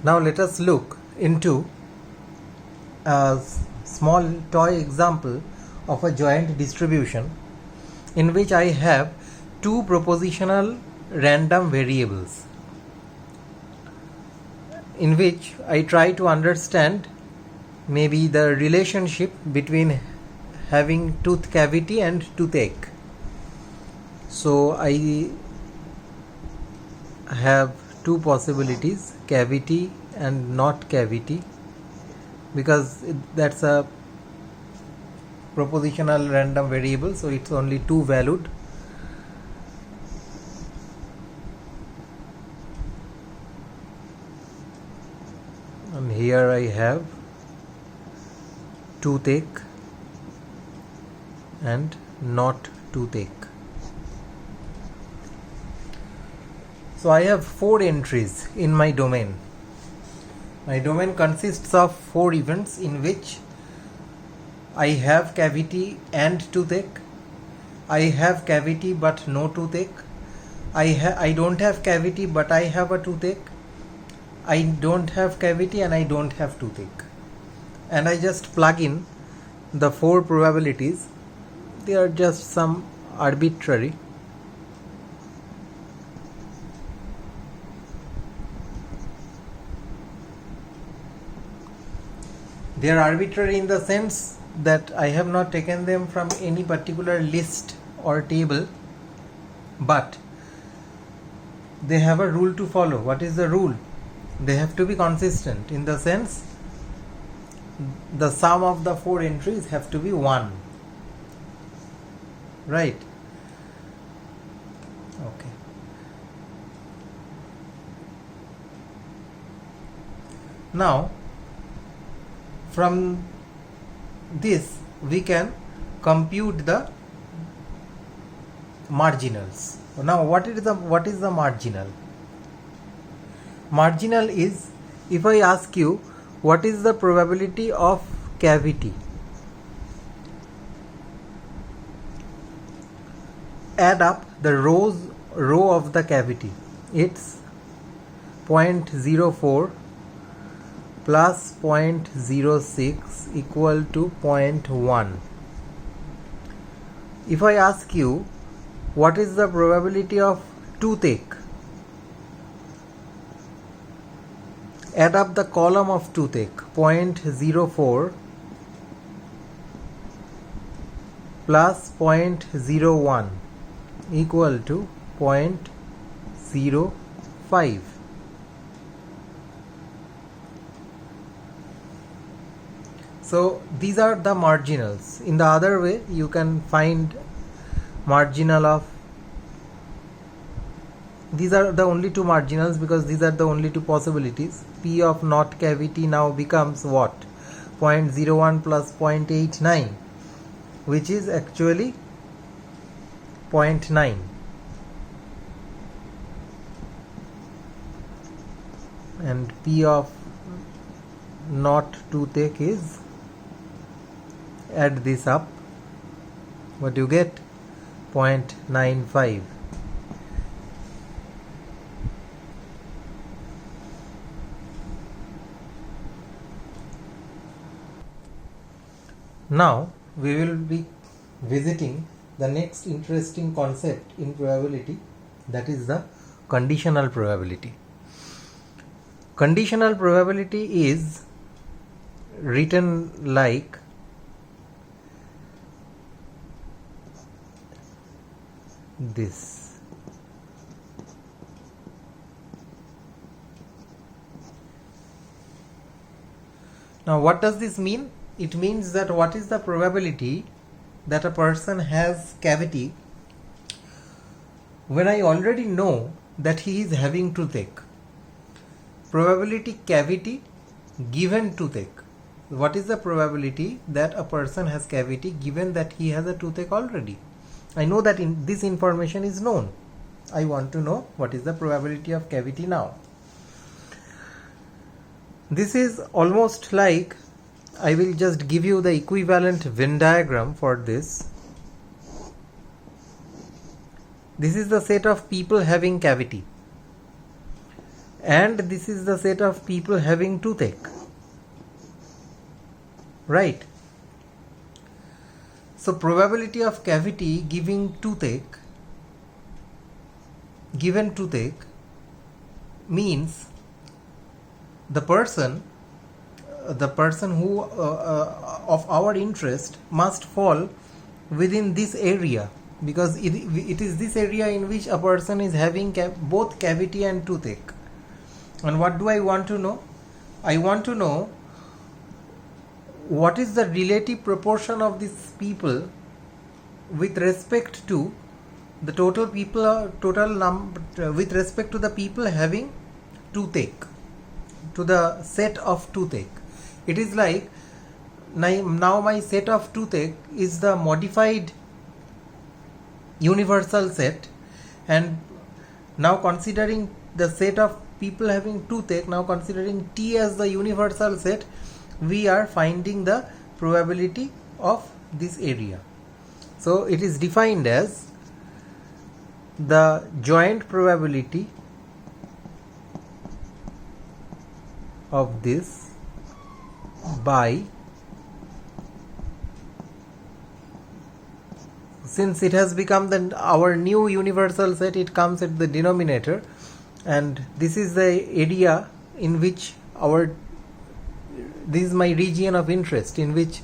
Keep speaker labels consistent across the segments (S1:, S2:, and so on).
S1: Now let us look into a small toy example of a joint distribution in which I have two propositional random variables, in which I try to understand maybe the relationship between having tooth cavity and toothache. So I have two possibilities, cavity and not cavity, because that's a propositional random variable, so it's only two valued. And here I have toothache and not toothache. So I have 4 entries in my domain. My domain consists of 4 events in which I have cavity and toothache, I have cavity but no toothache, I don't have cavity but I have a toothache, I don't have cavity and I don't have toothache. And I just plug in the 4 probabilities. They are just some arbitrary. They are arbitrary in the sense that I have not taken them from any particular list or table, but they have a rule to follow. What is the rule? They have to be consistent, in the sense the sum of the 4 entries have to be 1. Right? Okay. Now, from this we can compute the marginals. Now what is the marginal? Marginal is, if I ask you what is the probability of cavity, add up the row of the cavity. It's 0.04 plus 0.06 equal to 0.1. If I ask you what is the probability of toothache, add up the column of toothache. 0.04 plus 0.01 equal to 0.05. So these are the marginals. In the other way, you can find marginal of, these are the only 2 marginals because these are the only 2 possibilities. P of not cavity now becomes what? 0.01 plus 0.89, which is actually 0.9. And P of not toothache is, add this up, what do you get? 0.95. Now we will be visiting the next interesting concept in probability, that is the conditional probability. Conditional probability is written like this. Now what does this mean? It means that what is the probability that a person has cavity when I already know that he is having toothache. Probability cavity given toothache. What is the probability that a person has cavity given that he has a toothache already? I know that this information is known. I want to know what is the probability of cavity now. This is almost like, I will just give you the equivalent Venn diagram for this. This is the set of people having cavity. and this is the set of people having toothache, right? So probability of cavity given toothache means the person who of our interest must fall within this area, because it is this area in which a person is having both cavity and toothache. And what do I want to know? I want to know what is the relative proportion of these people with respect to the total people, with respect to the people having toothache, to the set of toothache. It is like now my set of toothache is the modified universal set, and now considering the set of people having toothache, now considering T as the universal set, we are finding the probability of this area. So it is defined as the joint probability of this by, since it has become our new universal set, it comes at the denominator, and this is the area in which this is my region of interest, in which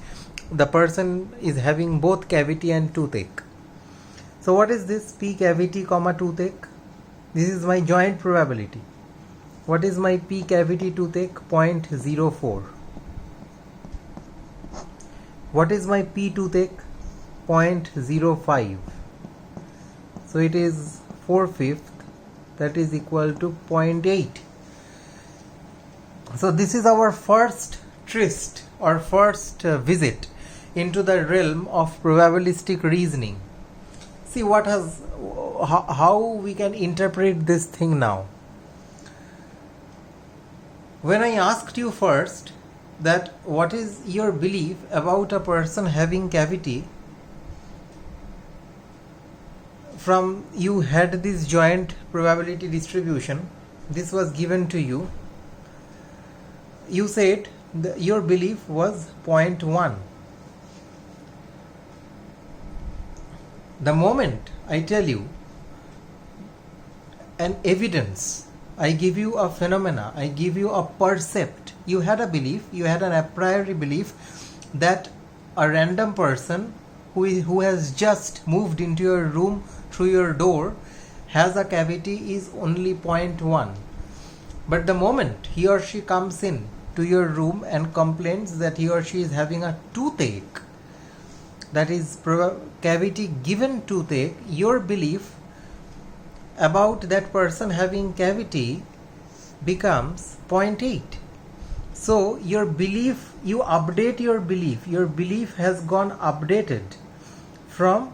S1: the person is having both cavity and toothache. So what is this? P cavity comma toothache. This is my joint probability. What is my P cavity toothache? 0.04. What is my P toothache? 0.05. So it is 4/5, that is equal to 0.8. So this is our first tryst or first visit into the realm of probabilistic reasoning. See how we can interpret this thing now. When I asked you first that what is your belief about a person having cavity, from you had this joint probability distribution, this was given to you, you said your belief was 0.1. The moment I tell you an evidence, I give you a phenomena, I give you a percept, you had a belief, you had an a priori belief that a random person who has just moved into your room through your door has a cavity is only 0.1. But the moment he or she comes in to your room and complains that he or she is having a toothache, that is cavity given toothache, your belief about that person having cavity becomes 0.8. So your belief, you update your belief has gone updated from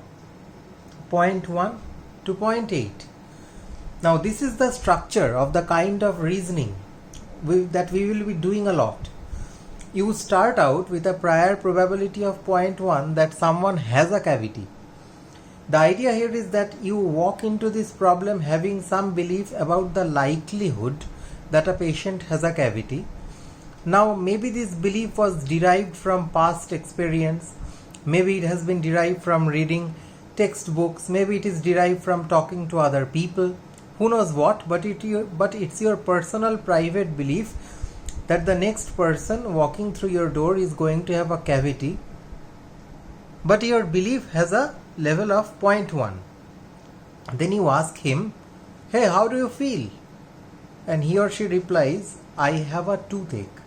S1: 0.1 to 0.8. Now this is the structure of the kind of reasoning that we will be doing a lot. You start out with a prior probability of 0.1 that someone has a cavity. The idea here is that you walk into this problem having some belief about the likelihood that a patient has a cavity. Now maybe this belief was derived from past experience, maybe it has been derived from reading textbooks, maybe it is derived from talking to other people, who knows what, but it's your personal private belief that the next person walking through your door is going to have a cavity, but your belief has a level of 0.1. Then you ask him, hey, how do you feel? And he or she replies, I have a toothache.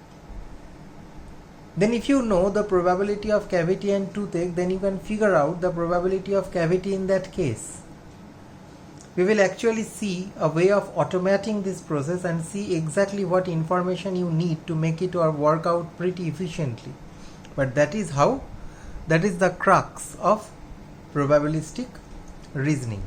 S1: Then if you know the probability of cavity and toothache, then you can figure out the probability of cavity in that case. We will actually see a way of automating this process and see exactly what information you need to make it work out pretty efficiently. But that is the crux of probabilistic reasoning.